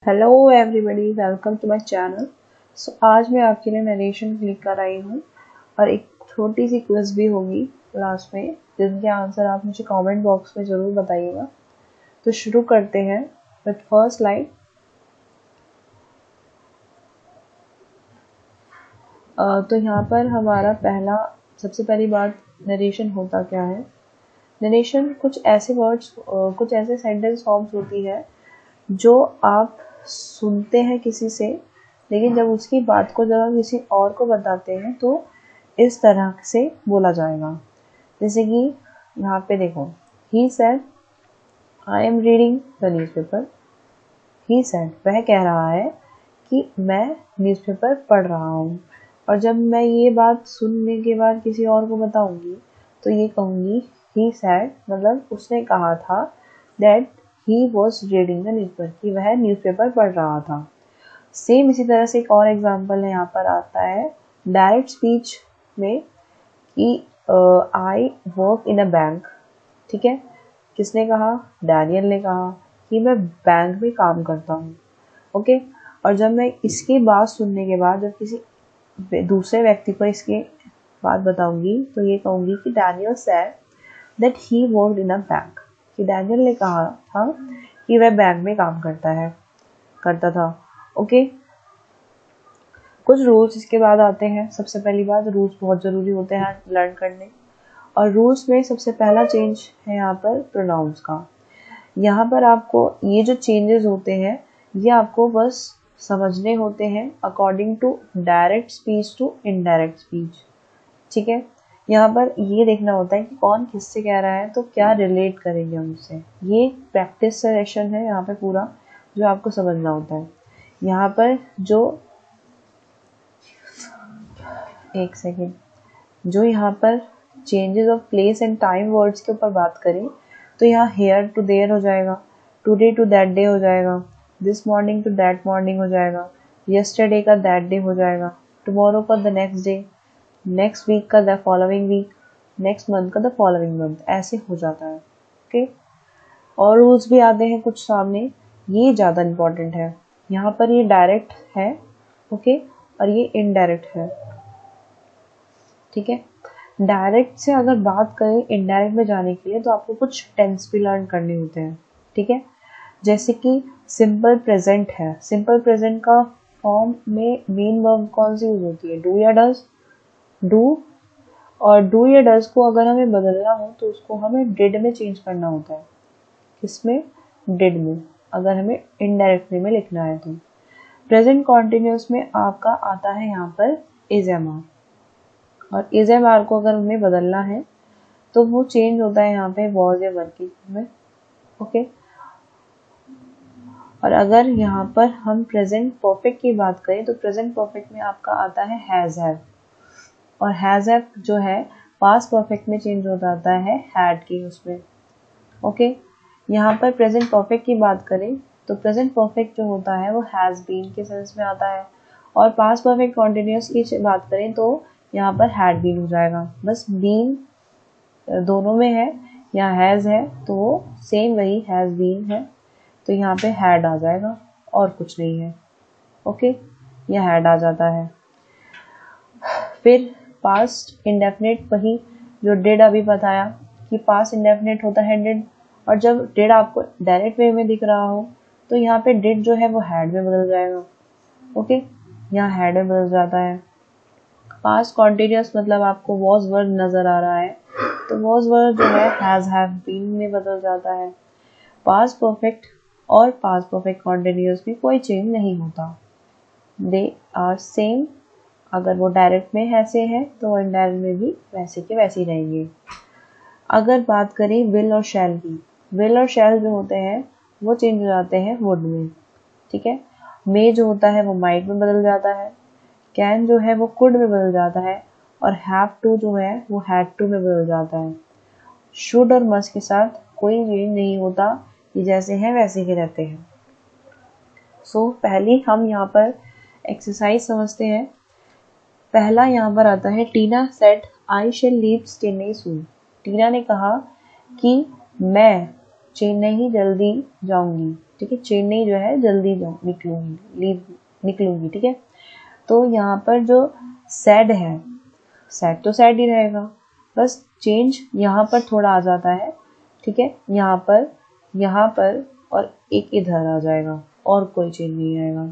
Hello everybody, welcome to my channel. आज मैं आपके लिए नरेशन लेकर आई हूँ और एक छोटी सी क्विज भी होगी लास्ट में, जिनके आंसर आप मुझे कमेंट बॉक्स में ज़रूर बताइएगा। तो शुरू करते हैं विद फर्स्ट लाइन। तो यहाँ पर हमारा सबसे पहली बात, नरेशन होता क्या है। नरेशन कुछ ऐसे वर्ड्स, कुछ ऐसे सेंटेंस फॉर्म्स होती है जो आप सुनते हैं किसी से, लेकिन जब उसकी बात को जब हम किसी और को बताते हैं तो इस तरह से बोला जाएगा। जैसे कि यहाँ पे देखो, he said I am reading the newspaper. He said, वह कह रहा है कि मैं न्यूज़पेपर पढ़ रहा हूँ। और जब मैं ये बात सुनने के बाद किसी और को बताऊंगी तो ये कहूँगी ही सेड, मतलब उसने कहा था that he was reading the newspaper, कि वह न्यूज़पेपर पढ़ रहा था। सेम इसी तरह से एक और एग्जांपल है, यहाँ पर आता है डायरेक्ट स्पीच में कि I work in a bank. ठीक है, किसने कहा? डैनियल ने कहा कि मैं बैंक में काम करता हूँ। ओके, और जब मैं इसकी बात सुनने के बाद जब किसी दूसरे व्यक्ति को इसकी बात बताऊंगी तो ये कहूँगी कि Daniel said that he worked in a bank, कि डैनियल ने कहा था कि वह बैंक में काम करता था। ओके, कुछ रूल्स इसके बाद आते हैं। सबसे पहली बात, रूल्स बहुत ज़रूरी होते हैं लर्न करने, और रूल्स में सबसे पहला चेंज है यहाँ पर प्रोनाउंस का। यहाँ पर आपको ये जो चेंजेस होते हैं ये आपको बस समझने होते हैं according to direct speech to indirect speech. ठीक है, यहाँ पर ये देखना होता है कि कौन किससे कह रहा है तो क्या रिलेट करेंगे हम उससे। ये प्रैक्टिस सेशन है यहाँ पे पूरा, जो आपको समझना होता है। यहाँ पर जो एक सेकेंड, जो यहाँ पर changes of place and time words के ऊपर बात करें तो यहाँ हेयर टू देयर हो जाएगा, टुडे टू दैट डे हो जाएगा, this morning to that morning हो जाएगा, यस्टरडे का दैट डे हो जाएगा, टुमारो का the next day, next week का the following week, next month का द फॉलोइंग मंथ, ऐसे हो जाता है। ओके, और रूल्स भी आते हैं कुछ सामने, ये ज़्यादा इम्पोर्टेंट है। यहाँ पर ये डायरेक्ट है, ओके, और ये इनडायरेक्ट है। ठीक है, डायरेक्ट से अगर बात करें इनडायरेक्ट में जाने के लिए तो आपको कुछ टेंस भी लर्न करने होते हैं। ठीक है, जैसे कि सिंपल प्रेजेंट है, सिंपल प्रेजेंट का फॉर्म में मेन वर्ब कौन सी यूज होती है? डू या डज? डू, और डू या डज को अगर हमें बदलना हो तो उसको हमें डिड में चेंज करना होता है। किसमें? डिड में, अगर हमें इनडायरेक्ट वे में लिखना है तो। प्रेजेंट कॉन्टिन्यूस में आपका आता है यहाँ पर इज एम आर, और इज एम आर को अगर हमें बदलना है तो वो चेंज होता है यहाँ पे वॉज या वर की में। ओके, और अगर यहाँ पर हम प्रेजेंट परफेक्ट की बात करें तो प्रेजेंट परफेक्ट में आपका आता है हैज हैव, और हैज हैव जो है पास्ट परफेक्ट में चेंज हो जाता है हैड की उसमें। ओके, यहाँ पर प्रेजेंट परफेक्ट की बात करें तो प्रेजेंट परफेक्ट जो होता है वो हैज बीन के सेंस में आता है, और पास्ट परफेक्ट कॉन्टिन्यूस की बात करें तो यहाँ पर हैड बीन हो जाएगा। बस बीन दोनों में है, यहाँ हैज़ है तो वो सेम वही हैज़ बीन है, तो यहाँ पे हैड आ जाएगा और कुछ नहीं है। ओके, यह हैड आ जाता है। फिर पास्ट इंडेफिनिट, वही जो डिड अभी बताया कि पास्ट इंडेफिनिट होता है डिड, और जब डिड आपको डायरेक्ट वे में दिख रहा हो तो यहाँ पे डिड जो है वो हैड में बदल जाएगा। ओके, यहाँ हैड में बदल जाता है। पास्ट कॉन्टिन्यूस मतलब आपको वॉज वर्ड नजर आ रहा है तो वॉज वर्ड जो है हैज हैव बीन में बदल जाता है। पास्ट परफेक्ट और पास्ट परफेक्ट कॉन्टिन्यूस में कोई चेंज नहीं होता, दे आर सेम। अगर वो डायरेक्ट में ऐसे है तो इनडायरेक्ट में भी वैसे के वैसे ही रहेंगे। अगर बात करें विल और शैल की, विल और शैल जो होते हैं वो चेंज हो जाते हैं वुड में। ठीक है, मे जो होता है वो माइट में बदल जाता है, कैन जो है वो कुड में बदल जाता है, और हैव टू जो है वो हैड टू में बदल जाता है। शुड और मस्ट के साथ कोई चेंज नहीं होता, ये जैसे हैं वैसे ही रहते हैं। सो पहली हम यहाँ पर एक्सरसाइज समझते हैं। पहला यहाँ पर आता है, Tina said I shall leave Chennai soon. Tina ने कहा कि मैं चेन्नई जल्दी जाऊंगी। ठीक है, चेन्नई जो है जल्दी निकलूंगी, ठीक है। तो यहाँ पर जो सैड है, सैड तो सैड ही रहेगा, बस चेंज यहाँ पर थोड़ा आ जाता है, ठीक है, यहाँ पर और एक इधर आ जाएगा, और कोई चेंज नहीं आएगा।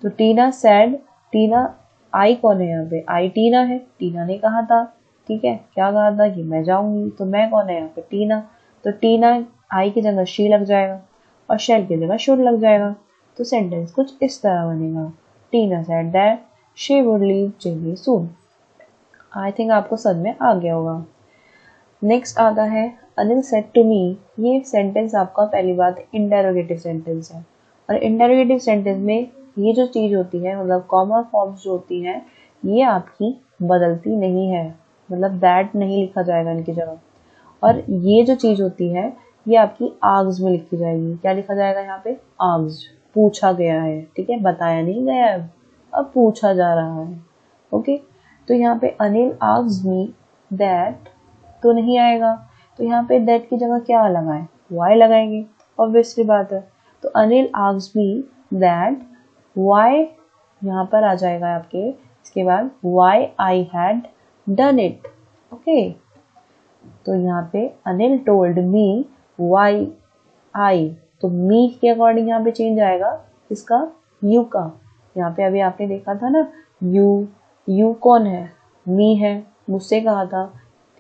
तो टीना सैड, टीना, आई कौन है यहाँ पे, आई टीना है, टीना ने कहा था, ठीक है, क्या कहा था कि मैं जाऊंगी, तो मैं कौन है यहाँ पे, टीना। तो टीना आई की जगह शी लग जाएगा और शेल की जगह शुड लग जाएगा। तो सेंटेंस कुछ इस तरह बनेगा, Tina said that she would leave Chennai soon. I think आपको समझ में आ गया होगा। नेक्स्ट आता है अनिल सेड टू मी। ये सेंटेंस आपका पहली बात इंटेरोगेटिव सेंटेंस है, और इंटेरोगेटिव सेंटेंस में ये जो चीज़ होती है, मतलब कॉमन फॉर्म्स जो होती हैं, ये आपकी बदलती नहीं है, मतलब दैट नहीं लिखा जाएगा इनकी जगह। और ये जो चीज़ होती है ये आपकी आग्स में लिखी जाएगी। क्या लिखा जाएगा यहाँ पे, आग्स, पूछा गया है, ठीक है, बताया नहीं गया है, अब पूछा जा रहा है। ओके, तो यहाँ पे अनिल आग्स मी दैट तो नहीं आएगा, तो यहाँ पे दैट की जगह क्या लगाएं, वाई लगाएंगे, ऑब्वियसली बात है। तो Anil asks me that why यहाँ पर आ जाएगा आपके, इसके बाद why I had done it. Okay, तो यहाँ पे Anil told me why I, तो मी के अकॉर्डिंग यहाँ पे चेंज आएगा इसका, यू का। यहाँ पे अभी आपने देखा था ना, यू कौन है, मी है, मुझसे कहा था,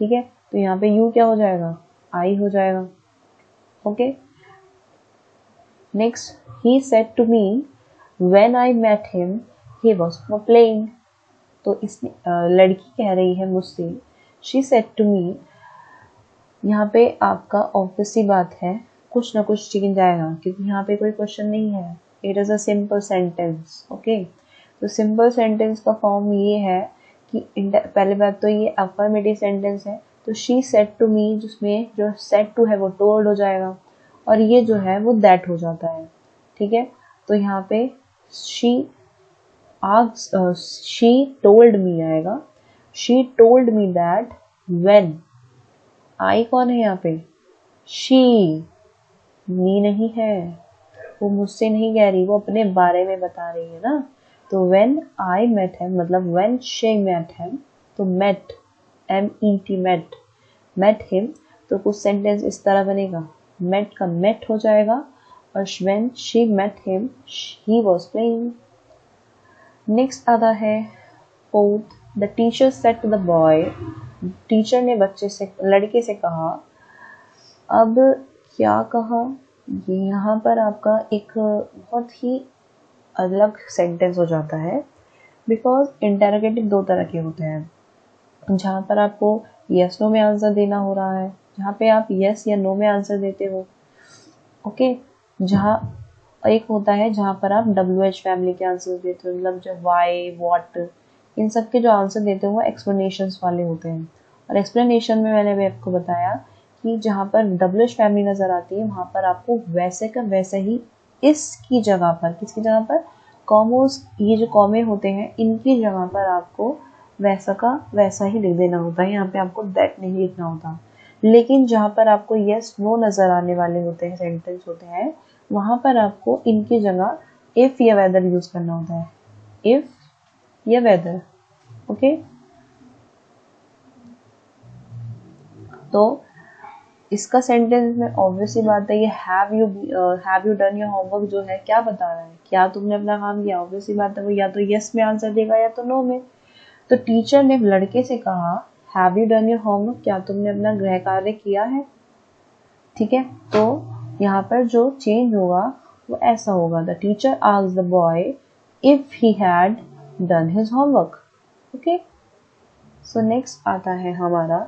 ठीक है, तो यहाँ पे यू क्या हो जाएगा, आई हो जाएगा। Okay, next, he said to me when I met him he was playing. तो इसमें लड़की कह रही है मुझसे, शी सेड टू मी, यहाँ पे आपका ऑब्वियसली बात है कुछ ना कुछ चेंज आएगा, क्योंकि यहाँ पे कोई क्वेश्चन नहीं है, it is a simple sentence. Okay, तो सिंपल सेंटेंस का फॉर्म ये है कि पहले बात तो ये अफर्मेटिव सेंटेंस है, तो शी सेड टू मी, जिसमें जो सेड टू है वो टोल्ड हो जाएगा, और ये जो है वो दैट हो जाता है, ठीक है। तो यहाँ पे शी टोल्ड मी आएगा, she told me that when, I कौन है यहाँ पे, शी, मी नहीं है, वो मुझसे नहीं कह रही, वो अपने बारे में बता रही है ना। तो व्हेन आई मेट हिम, मतलब व्हेन शी मेट हिम, तो मेट, MET मेट हिम, तो कुछ सेंटेंस इस तरह बनेगा, मेट का मेट हो जाएगा, और when she met him he was playing. Next आता है fourth, the teacher said to the boy, teacher ने बच्चे से, लड़के से कहा। अब क्या कहा, ये यहाँ पर आपका एक बहुत ही अलग सेंटेंस हो जाता है, बिकॉज इंटेरोगेटिव दो तरह के होते हैं, जहाँ पर आपको यस नो में आंसर देना हो रहा है, जहाँ पे आप यस या नो में आंसर देते हो। ओके, जहाँ एक होता है जहाँ पर आप WH फैमिली के आंसर देते हो, मतलब जो वाई, व्हाट, इन सब के जो आंसर देते हो वो एक्सप्लेनेशंस वाले होते हैं। और एक्सप्लेनेशन में मैंने भी आपको बताया कि जहाँ पर WH फैमिली नज़र आती है वहाँ पर आपको वैसे का वैसा ही इसकी जगह पर, किसकी जगह पर, कॉमोस, ये जो कॉमे होते हैं इनकी जगह पर आपको वैसा का वैसा ही लिख देना होता है, यहाँ पे आपको दैट नहीं लिखना होता। लेकिन जहाँ पर आपको यस नो नज़र आने वाले होते हैं, सेंटेंस होते हैं, वहाँ पर आपको इनकी जगह इफ़ या वेदर यूज़ करना होता है, इफ़ या वेदर। ओके, तो इसका सेंटेंस में ऑब्वियसली बात है, ये have you done your homework जो है क्या बता रहा है, क्या तुमने अपना काम किया, ऑब्वियसली बात है वो या तो यस में आंसर देगा या तो नो में। तो टीचर ने लड़के से कहा have you done your homework, क्या तुमने अपना गृह कार्य किया है, ठीक है। तो यहाँ पर जो चेंज होगा वो ऐसा होगा, the teacher asked the boy if he had done his homework. Okay, so next आता है हमारा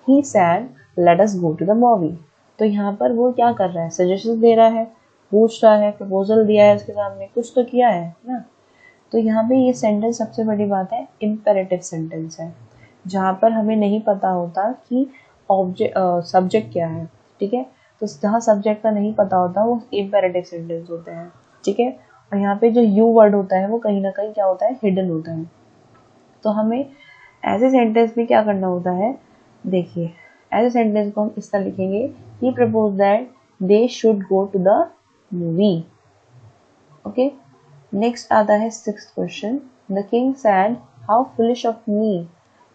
he said let us go to the movie. तो यहाँ पर वो क्या कर रहा है, सजेशन दे रहा है, पूछ रहा है, प्रपोजल दिया है उसके सामने, कुछ तो किया है ना। तो यहाँ पे ये सेंटेंस सबसे बड़ी बात है इम्पेरेटिव सेंटेंस है, जहाँ पर हमें नहीं पता होता कि सब्जेक्ट क्या है, ठीक है। तो जहाँ सब्जेक्ट का नहीं पता होता वो इम्पेरेटिव सेंटेंस होते हैं, ठीक है। और यहाँ पे जो यू वर्ड होता है वो कहीं ना कहीं क्या होता है, हिडन होता है। तो हमें ऐसे सेंटेंस में क्या करना होता है, देखिए ऐसे सेंटेंस को हम इस तरह लिखेंगे, he propose that they should go to the movie. Okay, next आता है 6th question. The king said how foolish of me.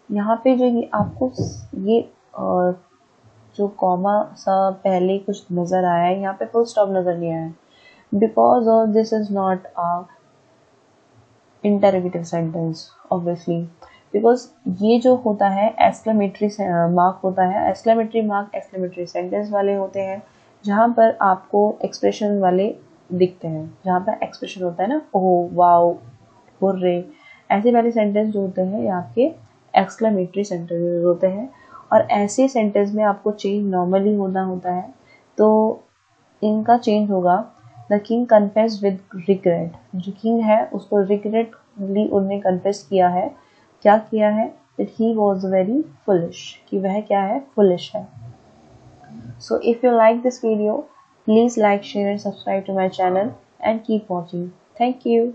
यहाँ पे जो ये आपको ये जो कॉमा सा पहले कुछ नज़र आया है, यहाँ पे फुल स्टॉप नज़र नहीं आया है, because of this is not a interrogative sentence obviously, because ये जो होता है एक्सक्लेमेटरी मार्क होता है। एक्सक्लेमेटरी मार्क एक्सक्लेमेटरी सेंटेंस वाले होते हैं, जहाँ पर आपको एक्सप्रेशन वाले दिखते हैं, जहाँ पर एक्सप्रेशन होता है ना, ओह वाओ हुर्रे, ऐसे वाले सेंटेंस जो होते हैं ये आपके एक्सक्लेमेटरी सेंटेंस होते हैं। और ऐसे सेंटेंस में आपको चेंज नॉर्मली होता है, तो इनका चेंज होगा the king confess with regret. जो किंग है उसको रिग्रेटली उन्होंने कन्फेस किया है, क्या किया है, that he was very foolish, कि वह क्या है, फुलिश है। So if you like this video, please like, share and subscribe to my channel and keep watching. Thank you.